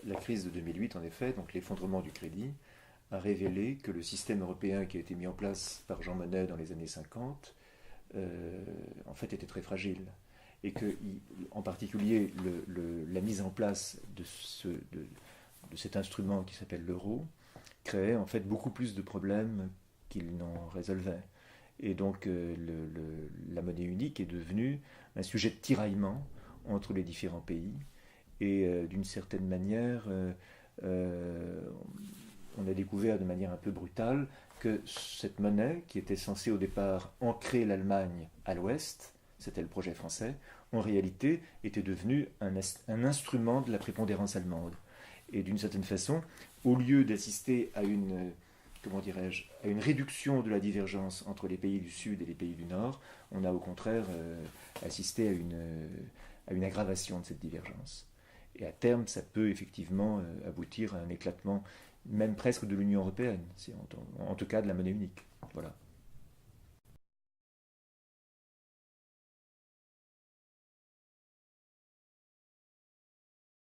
la crise de 2008, en effet, donc l'effondrement du crédit, a révélé que le système européen qui a été mis en place par Jean Monnet dans les années 50, en fait, était très fragile. Et que, en particulier, la mise en place de cet instrument qui s'appelle l'euro créait en fait beaucoup plus de problèmes qu'il n'en résolvait. Et donc la monnaie unique est devenue un sujet de tiraillement entre les différents pays. Et d'une certaine manière, euh, on a découvert de manière un peu brutale que cette monnaie, qui était censée au départ ancrer l'Allemagne à l'ouest, c'était le projet français, en réalité était devenue un instrument de la prépondérance allemande. Et d'une certaine façon, au lieu d'assister à une, comment dirais-je, à une réduction de la divergence entre les pays du Sud et les pays du Nord, on a au contraire assisté à une aggravation de cette divergence. Et à terme, ça peut effectivement aboutir à un éclatement, même presque de l'Union européenne, en tout cas de la monnaie unique. Voilà.